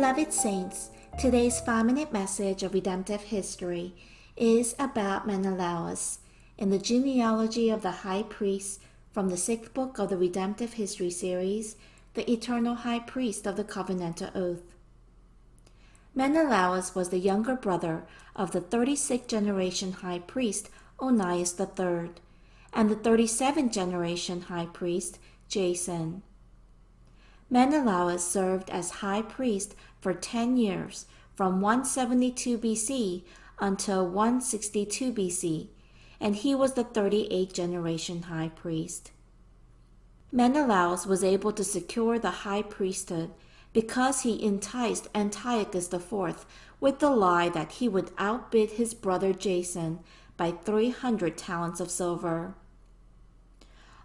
Beloved saints, today's 5-minute message of redemptive history is about Menelaus in the genealogy of the high priest from the 6th book of the Redemptive History series, the eternal high priest of the covenantal oath. Menelaus was the younger brother of the 36th generation high priest Onias III and the 37th generation high priest Jason. Menelaus served as high priest for 10 years from 172 BC until 162 BC, and he was the 38th generation high priest. Menelaus was able to secure the high priesthood because he enticed Antiochus IV with the lie that he would outbid his brother Jason by 300 talents of silver.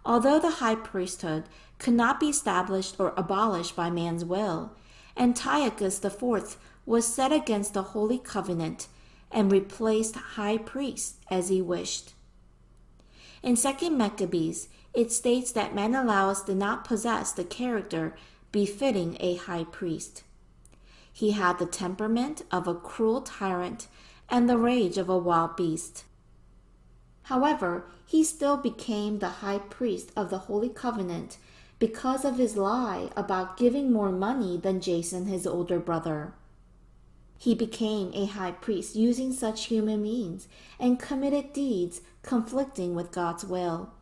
Although the high priesthood could not be established or abolished by man's will, Antiochus IV was set against the Holy Covenant and replaced high priests as he wished. In 2 Maccabees, it states that Menelaus did not possess the character befitting a high priest. He had the temperament of a cruel tyrant and the rage of a wild beast. However, he still became the high priest of the Holy Covenant because of his lie about giving more money than Jason, his older brother. He became a high priest using such human means and committed deeds conflicting with God's will.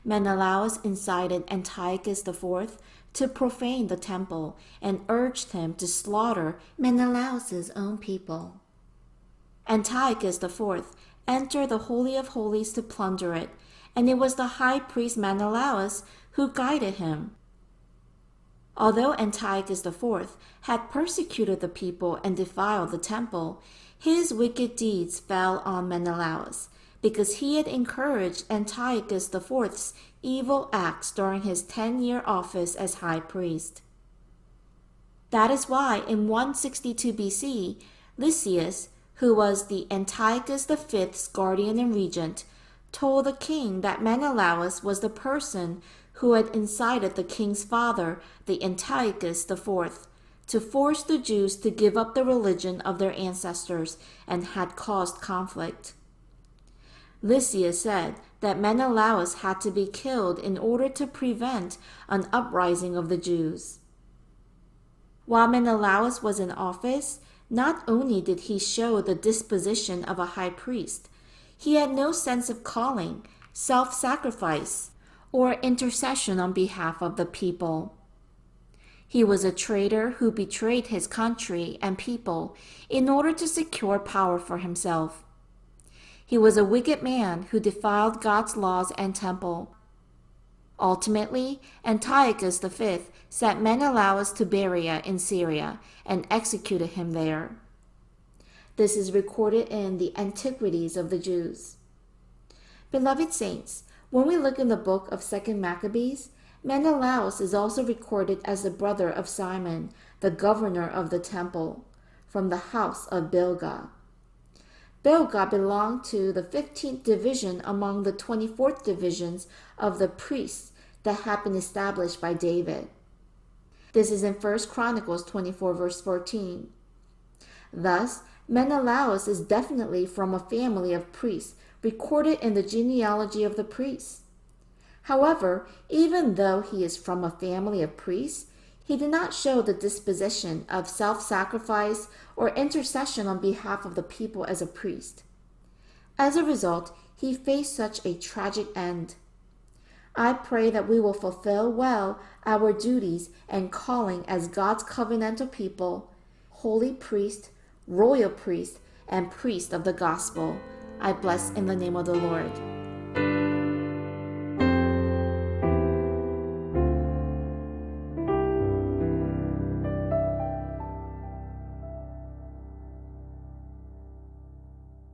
Menelaus incited Antiochus IV to profane the temple and urged him to slaughter Menelaus's own people. Antiochus IV entered the Holy of Holies to plunder it, and it was the high priest Menelaus who guided him. Although Antiochus IV had persecuted the people and defiled the temple, his wicked deeds fell on Menelaus because he had encouraged Antiochus IV's evil acts during his 10-year office as high priest. That is why in 162 BC, Lysias, who was the Antiochus V's guardian and regent, told the king that Menelaus was the person who had incited the king's father, the Antiochus IV, to force the Jews to give up the religion of their ancestors and had caused conflict. Lysias said that Menelaus had to be killed in order to prevent an uprising of the Jews. While Menelaus was in office, not only did he show the disposition of a high priest, he had no sense of calling, self-sacrifice, or intercession on behalf of the people. He was a traitor who betrayed his country and people in order to secure power for himself. He was a wicked man who defiled God's laws and temple. Ultimately, Antiochus V sent Menelaus to Berea in Syria and executed him there. This is recorded in the Antiquities of the Jews. Beloved saints, when we look in the book of 2 Maccabees, Menelaus is also recorded as the brother of Simon, the governor of the temple, from the house of Bilgah. Bilgah belonged to the 15th division among the 24th divisions of the priests that had been established by David. This is in 1 Chronicles 24 verse 14. Thus, Menelaus is definitely from a family of priests recorded in the genealogy of the priests. However, even though he is from a family of priests, he did not show the disposition of self-sacrifice or intercession on behalf of the people as a priest. As a result, he faced such a tragic end. I pray that we will fulfill well our duties and calling as God's covenantal people, holy priest, royal priest, and priest of the gospel. I bless in the name of the Lord.